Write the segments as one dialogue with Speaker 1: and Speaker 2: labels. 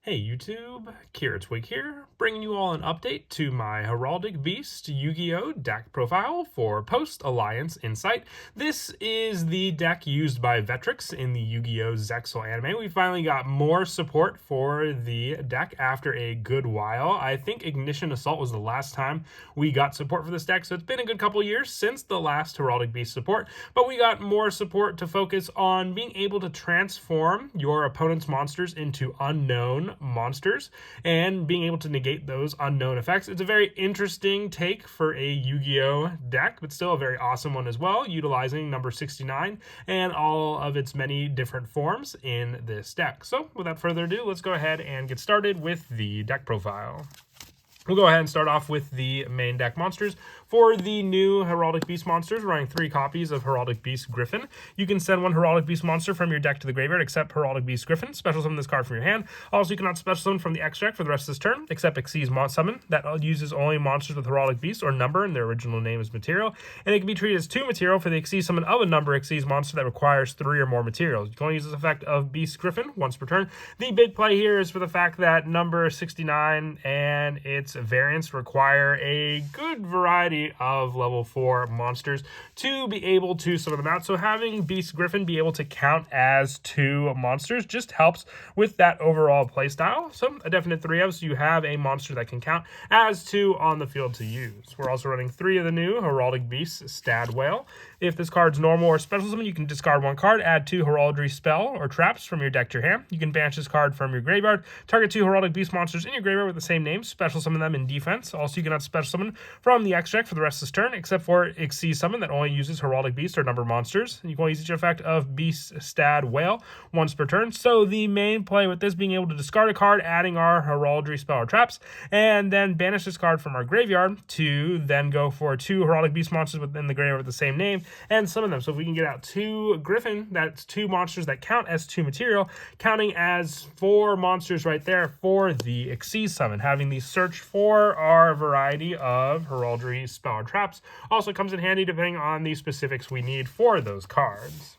Speaker 1: Hey YouTube, Twig here, bringing you all an update to my Heraldic Beast Yu-Gi-Oh! Deck profile for Post-Alliance Insight. This is the deck used by Vetrix in the Yu-Gi-Oh! Zexal anime. We finally got more support for the deck after a good while. I think Ignition Assault was the last time we got support for this deck, so it's been a good couple years since the last Heraldic Beast support, but we got more support to focus on being able to transform your opponent's monsters into unknown monsters and being able to negate those unknown effects. It's a very interesting take for a Yu-Gi-Oh! Deck, but still a very awesome one as well, utilizing number 69 and all of its many different forms in this deck. So without further ado, let's go ahead and get started with the deck profile. We'll go ahead and start off with the main deck monsters. For the new Heraldic Beast monsters, we're running 3 copies of Heraldic Beast Griffin. You can send one Heraldic Beast monster from your deck to the graveyard, except Heraldic Beast Griffin. Special summon this card from your hand. Also, you cannot special summon from the extract for the rest of this turn, except Xyz Summon. That uses only monsters with Heraldic Beast or number, and their original name is material. And it can be treated as 2 material for the Xyz Summon of a number Xyz monster that requires 3 or more materials. You can only use this effect of Beast Griffin once per turn. The big play here is for the fact that number 69 and its variants require a good variety of level 4 monsters to be able to summon them out. So having Beast Griffin be able to count as 2 monsters just helps with that overall playstyle. So a definite 3 of, so you have a monster that can count as 2 on the field to use. We're also running 3 of the new Heraldic Beasts Stad Whale. If this card's normal or special summon, you can discard 1 card, add 2 heraldry spell or traps from your deck to your hand. You can banish this card from your graveyard, target 2 Heraldic Beast monsters in your graveyard with the same name, special summon them in defense. Also, you cannot special summon from the extract for the rest of this turn, except for Xyz Summon that only uses Heraldic Beast or number monsters. And you can only use each effect of Beast Stad Whale once per turn. So the main play with this being able to discard a card, adding our heraldry spell or traps, and then banish this card from our graveyard to then go for 2 Heraldic Beast monsters within the graveyard with the same name and summon them. So if we can get out 2 Griffin, that's 2 monsters that count as 2 material, counting as 4 monsters right there for the Xyz Summon. Having the search for our variety of heraldry spell or traps also comes in handy depending on the specifics we need for those cards.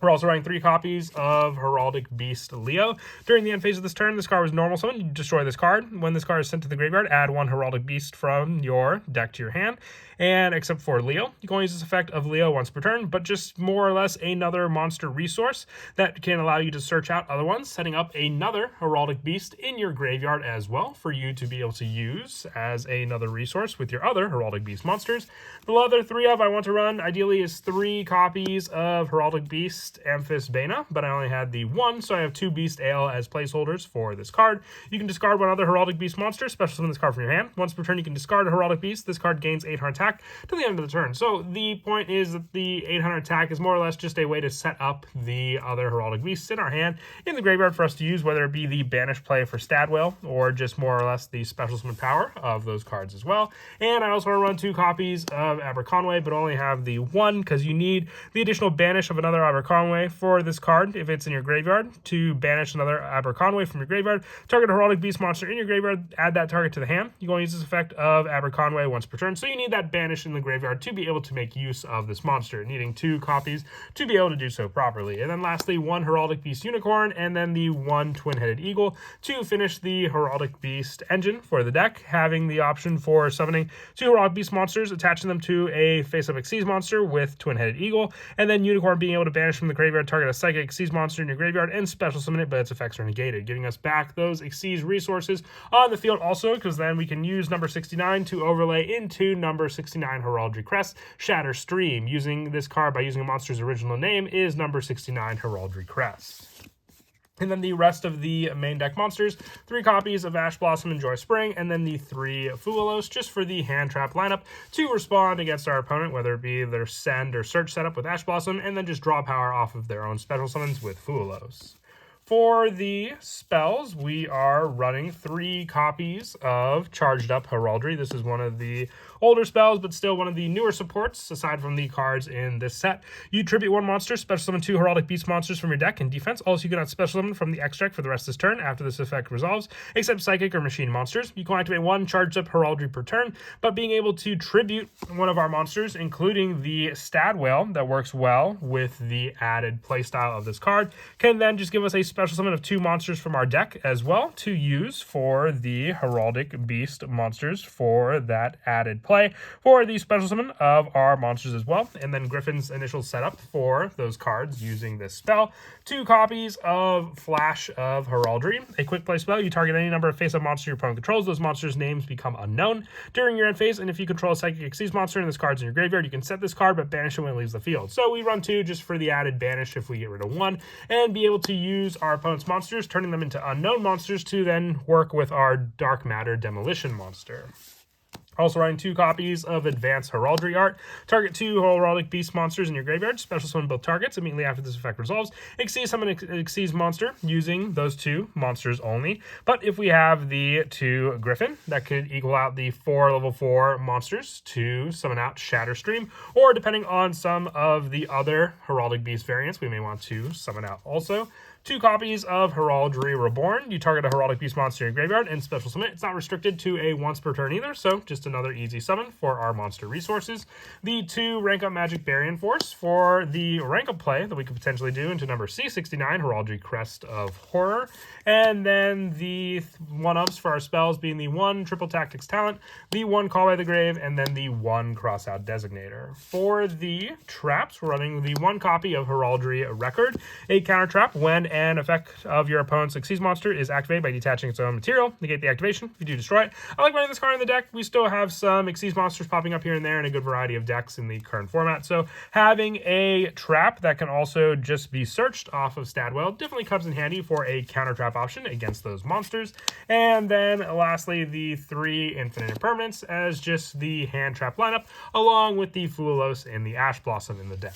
Speaker 1: We're also running 3 copies of Heraldic Beast Leo. During the end phase of this turn, this card was normal summon. You destroy this card. When this card is sent to the graveyard, add 1 Heraldic Beast from your deck to your hand. And except for Leo, you can only use this effect of Leo once per turn, but just more or less another monster resource that can allow you to search out other ones, setting up another Heraldic Beast in your graveyard as well for you to be able to use as another resource with your other Heraldic Beast monsters. The other 3 of I want to run ideally is 3 copies of Heraldic Beast Amphis Bana, but I only had the 1, so I have 2 Beast Ale as placeholders for this card. You can discard 1 other Heraldic Beast monster, special summon this card from your hand. Once per turn, you can discard a Heraldic Beast. This card gains 800 attack to the end of the turn. So the point is that the 800 attack is more or less just a way to set up the other Heraldic Beasts in our hand in the graveyard for us to use, whether it be the banish play for Stadwell or just more or less the special summon power of those cards as well. And I also want to run 2 copies of Aberconway, but only have the 1 because you need the additional banish of another Aberconway for this card if it's in your graveyard to banish another Aberconway from your graveyard. Target a Heraldic Beast monster in your graveyard, add that target to the hand. You can use this effect of Aberconway once per turn, so you need that banish in the graveyard to be able to make use of this monster, needing 2 copies to be able to do so properly. And then lastly, 1 Heraldic Beast Unicorn, and then the 1 Twin-Headed Eagle to finish the Heraldic Beast engine for the deck, having the option for summoning 2 Heraldic Beast monsters, attaching them to a face-up Xyz monster with Twin-Headed Eagle, and then Unicorn being able to banish from the graveyard, target a Psychic Xyz monster in your graveyard, and special summon it, but its effects are negated, giving us back those Xyz resources on the field also, because then we can use number 69 to overlay into number 69 Heraldry Crest, Shatter Stream. Using this card by using a monster's original name is number 69 Heraldry Crest. And then the rest of the main deck monsters, 3 copies of Ash Blossom and Joy Spring, and then the 3 Fuelos, just for the hand trap lineup to respond against our opponent, whether it be their send or search setup with Ash Blossom, and then just draw power off of their own special summons with Fuelos. For the spells, we are running 3 copies of Charged Up Heraldry. This is one of the older spells, but still one of the newer supports, aside from the cards in this set. You tribute 1 monster, special summon 2 Heraldic Beast monsters from your deck in defense. Also, you cannot special summon from the extract for the rest of this turn after this effect resolves, except Psychic or Machine monsters. You can activate 1 Charged Up Heraldry per turn, but being able to tribute one of our monsters, including the Stad Whale, that works well with the added playstyle of this card, can then just give us a special summon of 2 monsters from our deck as well to use for the Heraldic Beast monsters for that added play for the special summon of our monsters as well. And then Griffin's initial setup for those cards using this spell. 2 copies of Flash of Heraldry. A quick play spell. You target any number of face-up monsters your opponent controls. Those monsters' names become unknown during your end phase. And if you control a Psychic Xyz monster and this card's in your graveyard, you can set this card but banish it when it leaves the field. So we run 2 just for the added banish if we get rid of 1, and be able to use our opponent's monsters, turning them into unknown monsters to then work with our Dark Matter Demolition monster. Also running 2 copies of Advanced Heraldry Art. Target 2 Heraldic Beast monsters in your graveyard. Special summon both targets immediately after this effect resolves. Xyz summon an Xyz monster using those 2 monsters only. But if we have the 2 Griffin, that could equal out the 4 level 4 monsters to summon out Shatterstream. Or depending on some of the other Heraldic Beast variants, we may want to summon out also 2 copies of Heraldry Reborn. You target a Heraldic Beast monster in your graveyard and special summon it. It's not restricted to a once per turn either, so just another easy summon for our monster resources. The 2 Rank Up Magic Barrier Force for the rank up play that we could potentially do into number C69, Heraldry Crest of Horror. And then the 1-ups for our spells being the 1 Triple Tactics Talent, the 1 Call by the Grave, and then the 1 Crossout Designator. For the traps, we're running the 1 copy of Heraldry Record, a counter trap when an effect of your opponent's Xyz monster is activated by detaching its own material. Negate the activation if you do destroy it. I like running this card in the deck. We still have some Xyz monsters popping up here and there in a good variety of decks in the current format. So having a trap that can also just be searched off of Stadwell definitely comes in handy for a counter trap option against those monsters. And then lastly, the 3 Infinite Impermanents as just the hand trap lineup, along with the Flulos and the Ash Blossom in the deck.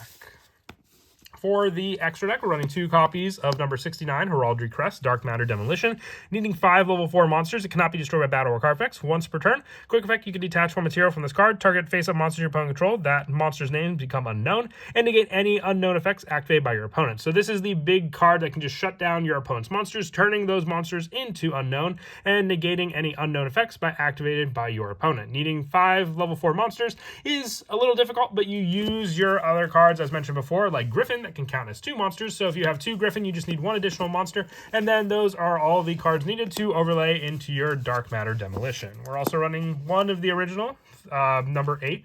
Speaker 1: For the extra deck, we're running 2 copies of number 69, Heraldry Crest, Dark Matter Demolition. Needing 5 level 4 monsters. It cannot be destroyed by battle or card effects once per turn. Quick effect, you can detach 1 material from this card. Target face-up monster your opponent control. That monster's name become unknown. And negate any unknown effects activated by your opponent. So this is the big card that can just shut down your opponent's monsters, turning those monsters into unknown, and negating any unknown effects activated by your opponent. Needing 5 level 4 monsters is a little difficult, but you use your other cards, as mentioned before, like Griffin, can count as 2 monsters. So if you have 2 Griffin, you just need 1 additional monster, and then those are all the cards needed to overlay into your Dark Matter Demolition. We're also running 1 of the original, number 8,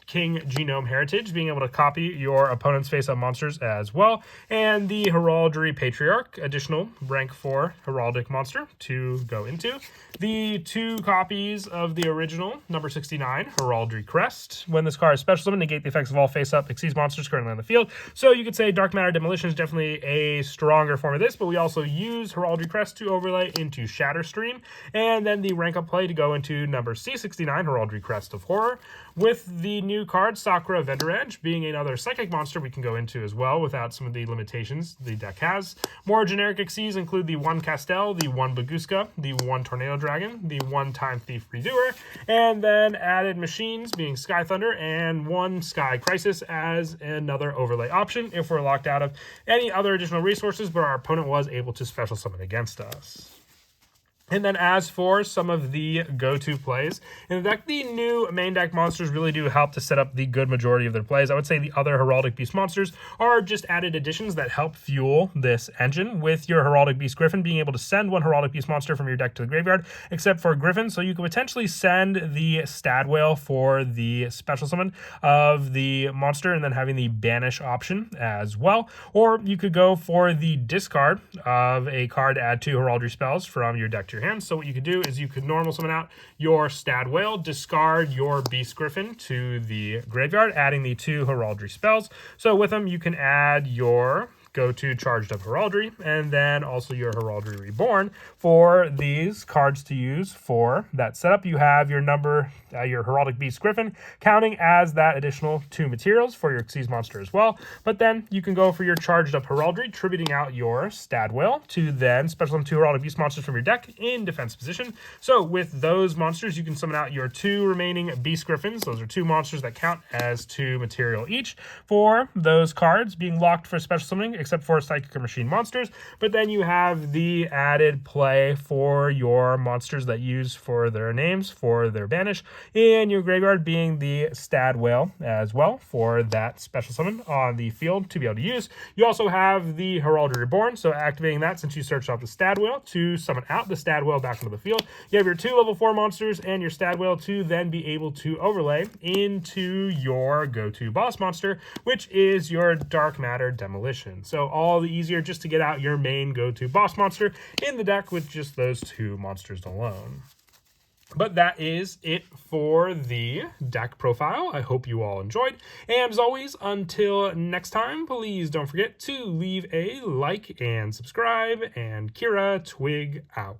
Speaker 1: King Genome Heritage, being able to copy your opponent's face-up monsters as well, and the Heraldry Patriarch, additional rank 4 heraldic monster to go into. The 2 copies of the original, number 69, Heraldry Crest. When this card is special summon, negate the effects of all face-up Xyz monsters currently on the field. So you could say Dark Matter Demolition is definitely a stronger form of this, but we also use Heraldry Crest to overlay into Shatterstream, and then the rank up play to go into number C69, Heraldry Crest of Horror. With the new card, Sakura Vendor Edge, being another psychic monster we can go into as well without some of the limitations the deck has. More generic Xyz include the 1 Castel, the 1 Baguska, the 1 Tornado Dragon, the 1 Time Thief Redoer, and then added machines being Sky Thunder and 1 Sky Crisis as another overlay option if we're locked out of any other additional resources, but our opponent was able to special summon against us. And then as for some of the go-to plays, in the deck, the new main deck monsters really do help to set up the good majority of their plays. I would say the other Heraldic Beast monsters are just added additions that help fuel this engine, with your Heraldic Beast Griffin being able to send 1 Heraldic Beast monster from your deck to the graveyard, except for Griffin, so you could potentially send the Stadwale for the special summon of the monster and then having the banish option as well. Or you could go for the discard of a card to add 2 Heraldry spells from your deck to your hand. So what you could do is you could normal summon out your Stadwale, discard your Beast Griffin to the graveyard, adding the 2 Heraldry spells. So with them, you can add your go-to Charged Up Heraldry, and then also your Heraldry Reborn for these cards to use for that setup. You have your your Heraldic Beast Griffin counting as that additional 2 materials for your Xyz monster as well. But then you can go for your Charged Up Heraldry, tributing out your Stadwale to then special summon 2 Heraldic Beast monsters from your deck in defense position. So with those monsters, you can summon out your 2 remaining Beast Griffins. Those are 2 monsters that count as 2 material each for those cards being locked for special summoning, except for Psychic or Machine monsters. But then you have the added play for your monsters that use for their names, for their banish, in your graveyard being the Stad Whale as well for that special summon on the field to be able to use. You also have the Heraldic Reborn, so activating that since you searched off the Stad Whale to summon out the Stad Whale back into the field. You have your 2 level 4 monsters and your Stad Whale to then be able to overlay into your go-to boss monster, which is your Dark Matter Demolition. So all the easier just to get out your main go-to boss monster in the deck with just those 2 monsters alone. But that is it for the deck profile. I hope you all enjoyed. And as always, until next time, please don't forget to leave a like and subscribe. And Kira Twig out.